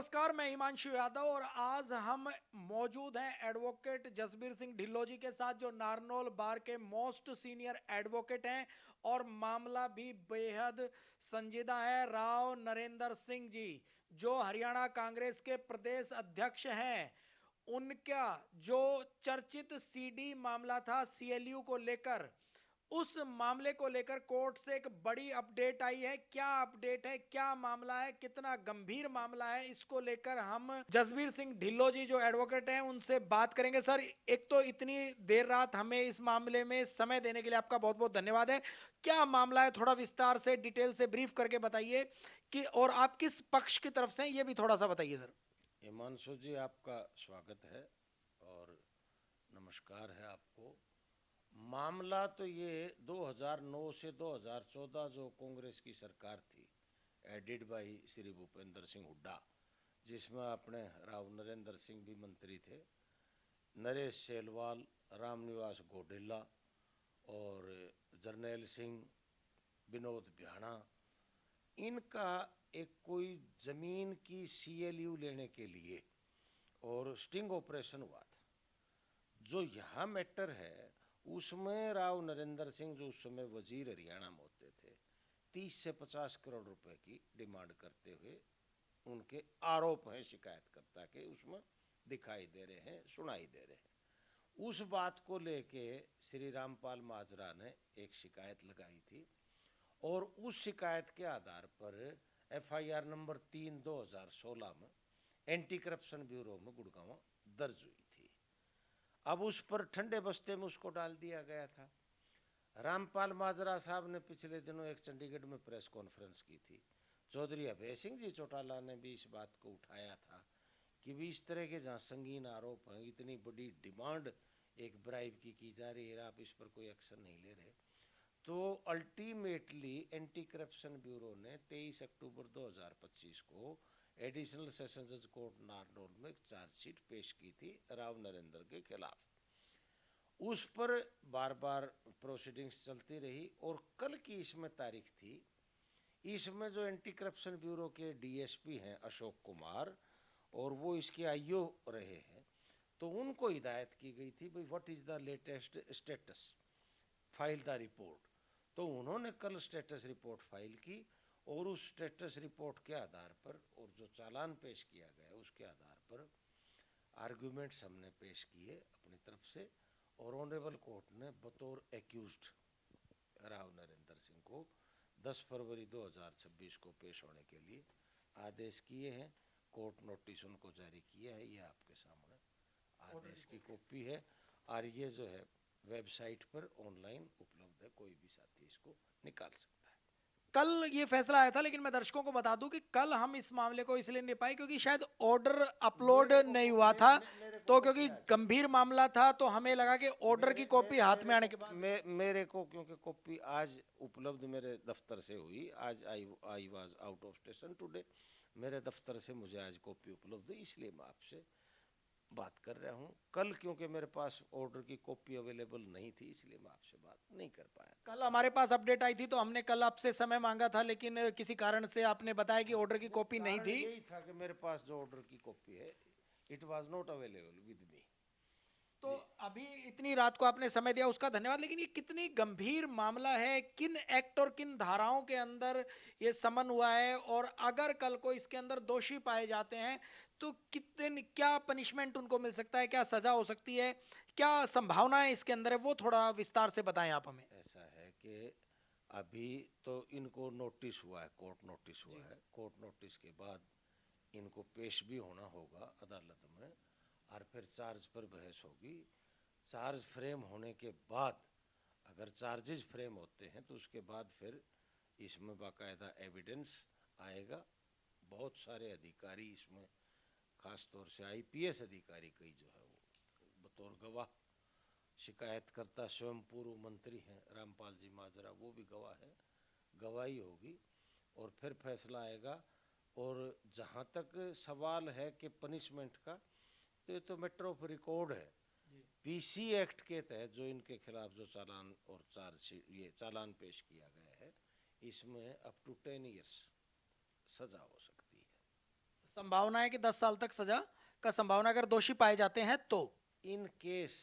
नमस्कार, मैं हिमांशु यादव और आज हम मौजूद हैं एडवोकेट जसबीर सिंह ढिल्लों जी के साथ, जो नारनौल बार के मोस्ट सीनियर एडवोकेट हैं और मामला भी बेहद संजीदा है। राव नरेंद्र सिंह जी, जो हरियाणा कांग्रेस के प्रदेश अध्यक्ष हैं, उनका जो चर्चित सीडी मामला था सीएलयू को लेकर, उस मामले को लेकर कोर्ट से एक बड़ी अपडेट आई है। क्या अपडेट है, क्या मामला है, कितना गंभीर मामला है, इसको लेकर हम जसबीर सिंह ढिल्लों जी जो एडवोकेट हैं उनसे बात करेंगे। सर, एक तो इतनी देर रात हमें इस मामले में समय देने के लिए आपका बहुत बहुत धन्यवाद है। क्या मामला है, थोड़ा विस्तार से डिटेल से ब्रीफ करके बताइए कि, और आप किस पक्ष की तरफ से हैं ये भी थोड़ा सा बताइए सर। हिमांशु जी, आपका स्वागत है और नमस्कार है आपको। मामला तो ये 2009 से 2014 जो कांग्रेस की सरकार थी, एडिड बाई श्री भूपेंद्र सिंह हुड्डा, जिसमें अपने राव नरेंद्र सिंह भी मंत्री थे, नरेश सेलवाल, रामनिवास गोडेला और जरनैल सिंह, विनोद भ्याणा, इनका एक कोई ज़मीन की सीएलयू लेने के लिए और स्टिंग ऑपरेशन हुआ था। जो यहाँ मैटर है उसमें राव नरेंद्र सिंह, जो उस समय वजीर हरियाणा में होते थे, 30 से 50 करोड़ रुपए की डिमांड करते हुए उनके आरोप हैं शिकायतकर्ता के, उसमें दिखाई दे रहे हैं, सुनाई दे रहे हैं। उस बात को लेके श्री रामपाल माजरा ने एक शिकायत लगाई थी और उस शिकायत के आधार पर एफआईआर नंबर 3/2016 में एंटी करप्शन ब्यूरो में गुड़गांव दर्ज हुई थी। अब उस पर ठंडे बस्ते में उसको डाल दिया गया था। रामपाल माजरा साहब ने पिछले दिनों एक चंडीगढ़ में प्रेस कॉन्फ्रेंस की थी। चौधरी अभय सिंह जी चौटाला ने भी इस बात को उठाया था कि भी इस तरह के जहाँ संगीन आरोप हैं, इतनी बड़ी डिमांड एक ब्राइब की जा रही है, आप इस पर कोई एक्शन नहीं ले रहे। तो अल्टीमेटली एंटी करप्शन ब्यूरो ने 23 अक्टूबर 2025 को एडिशनल सेशन जज कोर्ट नारनौल में एक चार्जशीट पेश की थी राव नरेंद्र के खिलाफ। उस पर बार बार प्रोसीडिंग्स चलती रही और कल की इसमें तारीख थी। इसमें जो एंटी करप्शन ब्यूरो के डीएसपी हैं अशोक कुमार, और वो इसके आईओ रहे हैं, तो उनको हिदायत की गई थी भाई what is the latest status, file the report. तो उन्होंने कल स्टेटस रिपोर्ट फाइल की और उस स्टेटस रिपोर्ट के आधार पर और जो चालान पेश किया गया उसके आधार पर आर्ग्यूमेंट्स हमने पेश किए अपनी तरफ से, और ऑनरेबल कोर्ट ने बतौर एक्यूज्ड राव नरेंद्र सिंह को 10 फरवरी 2026 को पेश होने के लिए आदेश किए हैं। कोर्ट नोटिस उनको जारी किया है, ये आपके सामने आदेश की कॉपी है और ये जो है वेबसाइट पर ऑनलाइन उपलब्ध है, कोई भी साथी इसको निकाल सकता है। कल ये फैसला आया था, लेकिन मैं दर्शकों को बता दूं कि कल हम इस मामले को इसलिए नहीं पाए क्योंकि शायद ऑर्डर अपलोड नहीं हुआ था। तो क्योंकि गंभीर मामला था तो हमें लगा कि ऑर्डर की कॉपी हाथ में आने के बाद मेरे को क्योंकि कॉपी आज उपलब्ध मेरे दफ्तर से हुई, आज I was out of station today, मेरे दफ्तर से मुझे आज कॉपी उपलब्ध हुई, इसलिए मैं आपसे बात कर रहा हूँ। कल क्योंकि मेरे पास ऑर्डर की कॉपी अवेलेबल नहीं थी, इसलिए मैं आपसे बात नहीं कर पाया। कल हमारे पास अपडेट आई थी तो हमने कल आपसे समय मांगा था, लेकिन किसी कारण से आपने बताया कि ऑर्डर की कॉपी नहीं थी। यही था कि मेरे पास जो ऑर्डर की कॉपी है, it was not available with me. तो अभी इतनी रात को आपने समय दिया उसका धन्यवाद। लेकिन ये कितनी गंभीर मामला है, किन एक्ट और किन धाराओं के अंदर ये समन हुआ है, और अगर कल को इसके अंदर दोषी पाए जाते हैं तो कितने, क्या पनिशमेंट उनको मिल सकता है, क्या सजा हो सकती है, क्या संभावनाएं इसके अंदर है, वो थोड़ा विस्तार से बताएं आप हमें। ऐसा है कि अभी तो इनको नोटिस हुआ है, कोर्ट नोटिस हुआ है। कोर्ट नोटिस के बाद इनको पेश भी होना होगा अदालत में और फिर चार्ज पर बहस होगी। चार्ज फ्रेम होने के बाद अगर चार्जेस फ्रेम होते हैं तो उसके बाद फिर इसमें बाकायदा एविडेंस आएगा। बहुत सारे अधिकारी इसमें, खास तौर से आईपीएस अधिकारी कई जो है वो बतौर गवाह, शिकायतकर्ता स्वयं पूर्व मंत्री हैं रामपाल जी माजरा, वो भी गवाह है, गवाही होगी और फिर फैसला आएगा। और जहाँ तक सवाल है कि पनिशमेंट का, तो ये तो मैटर ऑफ रिकॉर्ड है। पीसी एक्ट के तहत जो इनके खिलाफ जो चालान और चार्जशीट, ये चालान पेश किया गया है, इसमें अप टू 10 ईयर्स सजा हो सकती है। संभावना है कि 10 साल तक सजा का संभावना अगर दोषी पाए जाते हैं तो। In case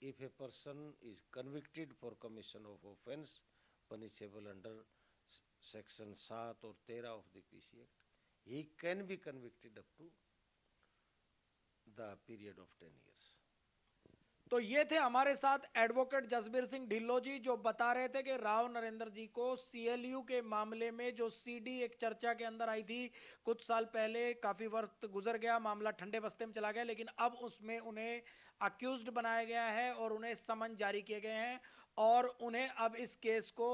if a person is convicted for commission of offence punishable under section 7 or 13 of the PC Act, he can be convicted up to the period of 10 years. तो ये थे हमारे साथ एडवोकेट जसबीर सिंह ढिल्लों जी, जो बता रहे थे कि राव नरेंद्र जी को सीएलयू के मामले में जो सीडी एक चर्चा के अंदर आई थी कुछ साल पहले, काफी वक्त गुजर गया, मामला ठंडे बस्ते में चला गया, लेकिन अब उसमें उन्हें अक्यूज्ड बनाया गया है और उन्हें समन जारी किए गए हैं और उन्हें अब इस केस को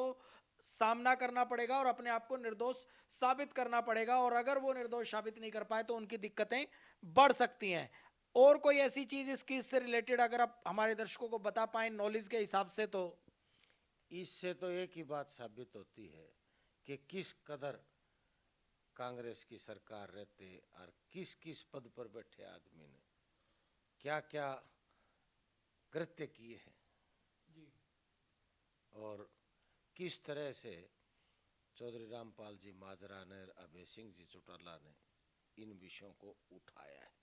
सामना करना पड़ेगा और अपने आप को निर्दोष साबित करना पड़ेगा, और अगर वो निर्दोष साबित नहीं कर पाए तो उनकी दिक्कतें बढ़ सकती हैं। और कोई ऐसी चीज इस केस से रिलेटेड अगर आप हमारे दर्शकों को बता पाएं नॉलेज के हिसाब से तो। इससे तो एक ही बात साबित होती है कि किस कदर कांग्रेस की सरकार रहते और किस किस पद पर बैठे आदमी ने क्या क्या कृत्य किए हैं जी। और किस तरह से चौधरी रामपाल जी माजरा ने, अभय सिंह जी चौटाला ने इन विषयों को उठाया है।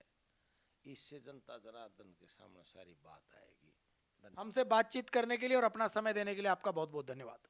इससे जनता जनार्दन के सामने सारी बात आएगी। हमसे बातचीत करने के लिए और अपना समय देने के लिए आपका बहुत बहुत धन्यवाद।